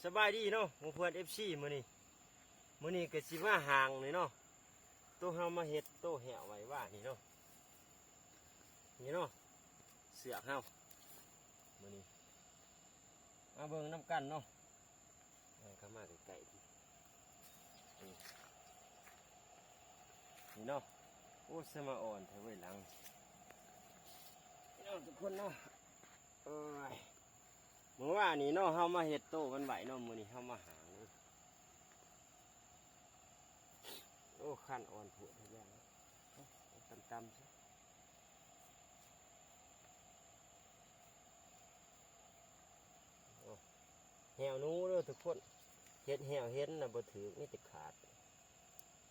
สบายดีเนาะหมู่เพื่อนเอฟซีมื้อนี้ก็สิมาห่างนี่เนาะตัวเฮามาเฮ็ดโตแหวไว้ว่านี่เนาะนี่เนาะเสือกเฮามื้อนี้มาเบิ่งน้ำกันเนาะเข้ามาใกล้ๆนี่เนาะโอ้สมาอ่อนเถอะเว้ยหลังพี่น้องทุกคนเนาะเมื่อวานนี้เนาะเฮามาเฮ็ดโตมันไหวเนาะมื้อนี้เฮามาหางเลยโอ้ขั้นอ่อนผุดทุกอย่างตำๆซะแหวหนูเด้อทุกคนเฮ็ดแหวเห็นน่ะบ่ถือนี่จะขาด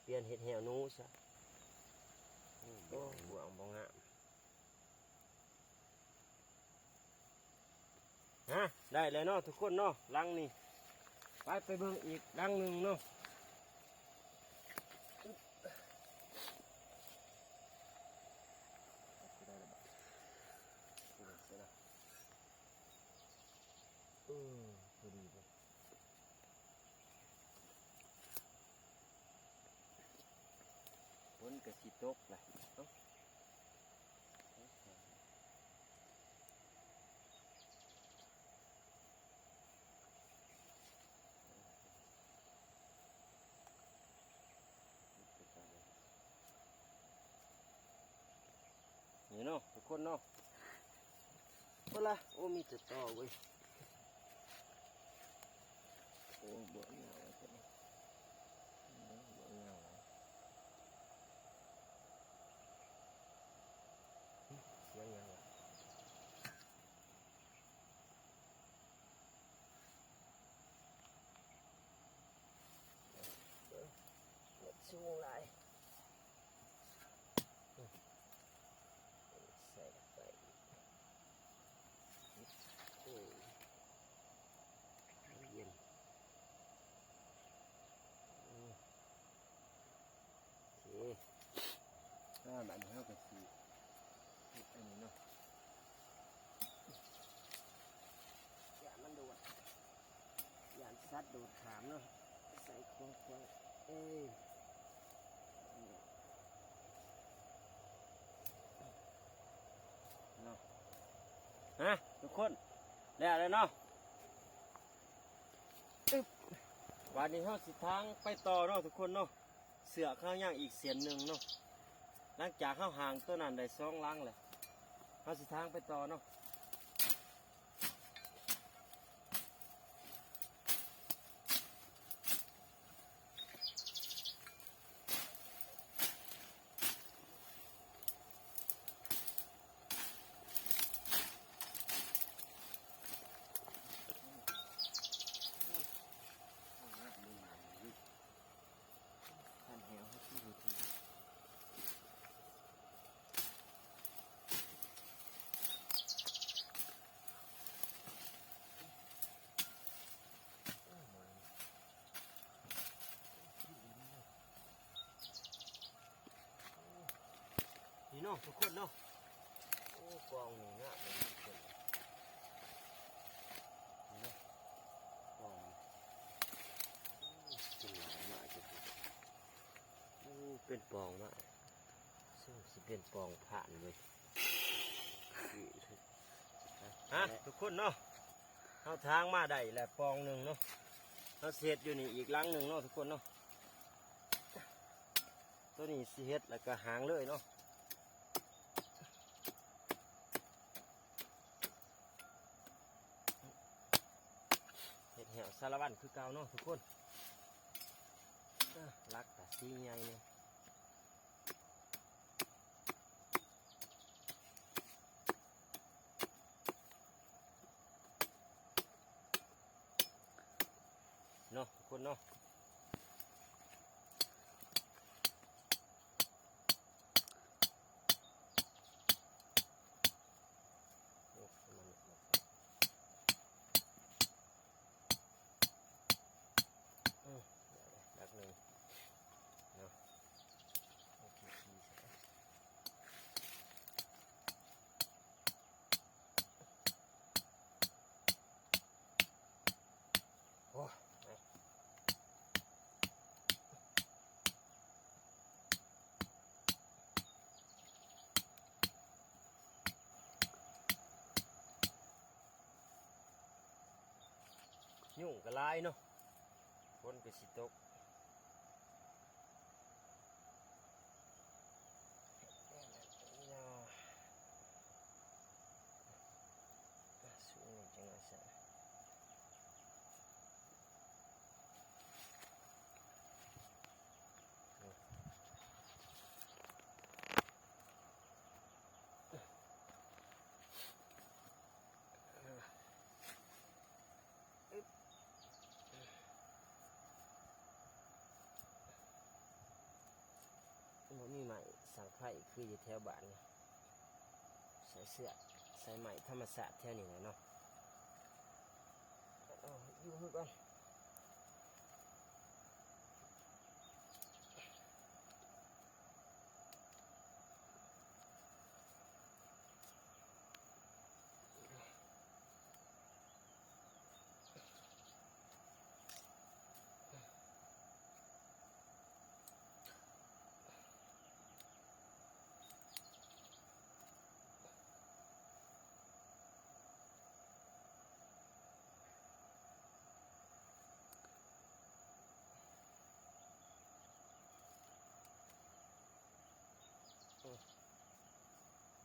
เปลี่ยนเฮ็ดแหวหนูซะโอ้บ่วงบ่งามฮะได้เลยเนาะทุกคนเนาะลังนี่ไปเบิ่งอีกลังหนึ่งเนาะพอดีเลยฝนกระสีตกเลยนี่เนาะทุกคนเนาะก็ละโอ้มีแต่ต่อเว้ยโอ้เบื่อเหงาเลยเบื่อเหงาเสียงยังไงหมดช่วงไรใส่ไปเย็นโอเคแบบนี้เขาก็สีอันนี้เนาะอย่ามันโดดอย่าซัดโดดขามเนาะใส่ควงเนาะฮะทุกคนแล้วเลยเนาะวันนี้เขาสิทางไปต่อเนาะทุกคนเนาะเสือข้างย่างอีกเสียนหนึ่งเนาะหลังจากเข้าห่างตัวนั้นได้2 ลังเลยเขาสิทางไปต่อเนาะท่านแหวให้ที่ดูทีนี่เนาะทุกคนเนาะโอ้กองนี่งะเป็นทุกคนนี่เนาะกองเป็นหลายมากจุดโอ้เป็นปองมากซึ่งสิเป็นปองผ่านเลยฮะทุกคนเนาะเอาทางมาได้แหละปองหนึ่งเนาะเอาเศษอยู่นี่อีกลังหนึ่งเนาะทุกคนเนาะตัวนี้สิเฮ็ดแล้วก็หางเลยเนาะเห็ดแหวสารวัตรคือเก่าเนาะทุกคนรักแต่สีใหญ่เนี่ยเนาะทุกคนเนาะดักหนึ่งเนาะโอ้ อ้ยยุ่งกระไรเนาะฝนก็สิตกสูงจังเลยสิมันมีใหม่สังไข่คืออยู่แถวบ้านนี่ใส่เสื้อใส่ใหม่ธรรมศาสตร์แถวนี้แหละเนาะเอาอยู่ให้ก่อน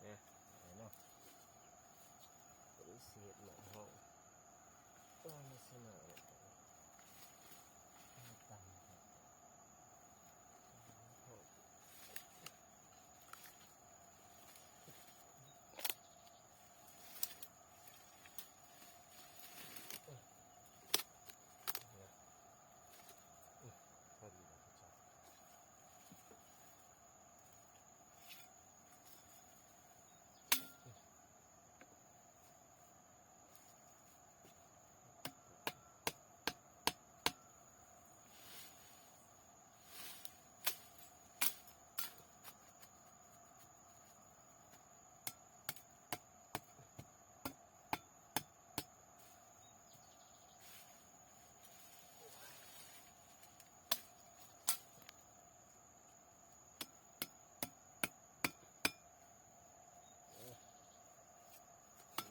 เนี่ยเนาะเป็นเศษหมอนห้องโอ้ไม่สนอเลยต่ำพอดีเลยจ้ะ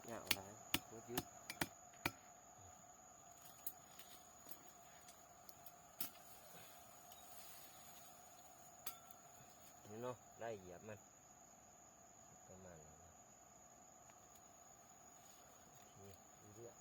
เหงาหลายโคตรยึดนี่เนาะได้เหยียบมันประมาณนั้นนะโอเคเรื่อย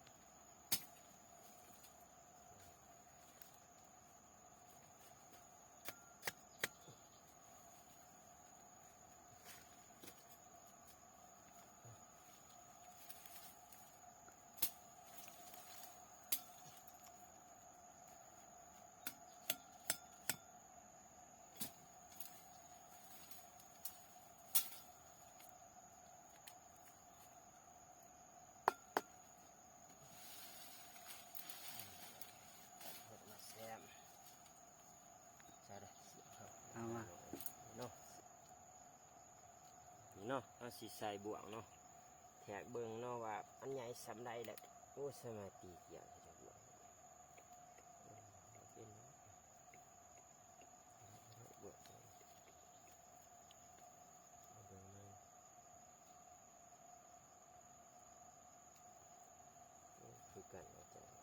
เห็ดมาแซมใช่เลยเอามาเนาะนี่เนาะเอาสีใส่บ่วงเนาะแทกเบิ่งเนาะว่าอันใหญ่สำใดแหละโอ้สมาตีเกี่ยวจะบ่วงเป็นบ่วงเบิ่งเลยคือกันอาจารย์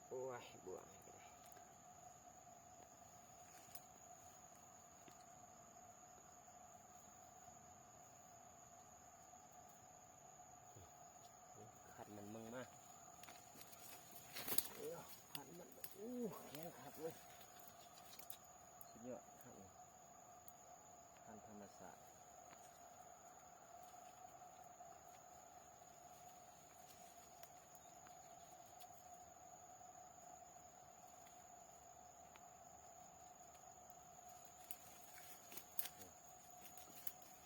โอ้ยบ่วงก็ได้ขัดมันมึงมากขัดมันอู้แข็งขัดเลยสุดยอดขัดเลยขัดธรรมศาสตร์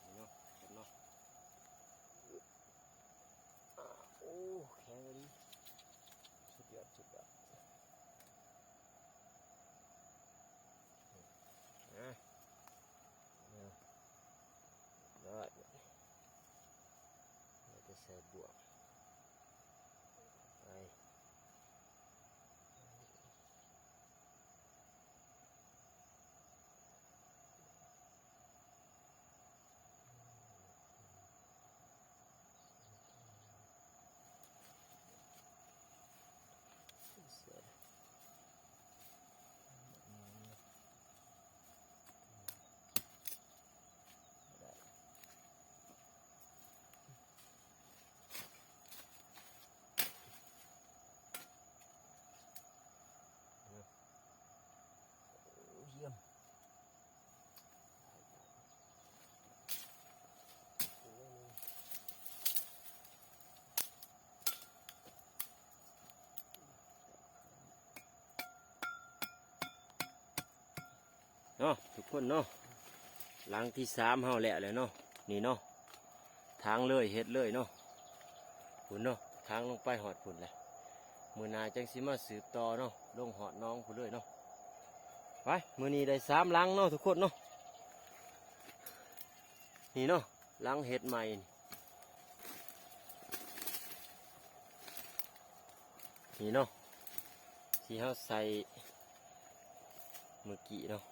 นี่เนาะเห็นเนาะโอ้แข็งเลยสุดยอดสุดยอด นาะทุกคนเนาะหลังที่สามเฮาแล้วเลยเนาะนี่เนาะทางเลยเฮ็ดเลยเนาะพุ่นเนาะทางลงไปหอดพุ่นเลยมือหนาจังสิมาสืบต่อเนาะลงหอดน้องพุ่นเลยเนาะไปมือนี้ได้สามหลังเนาะทุกคนเนาะนี่เนาะหลังเฮ็ดใหม่นี่เนาะที่เฮาใส่เมื่อกี้เนาะ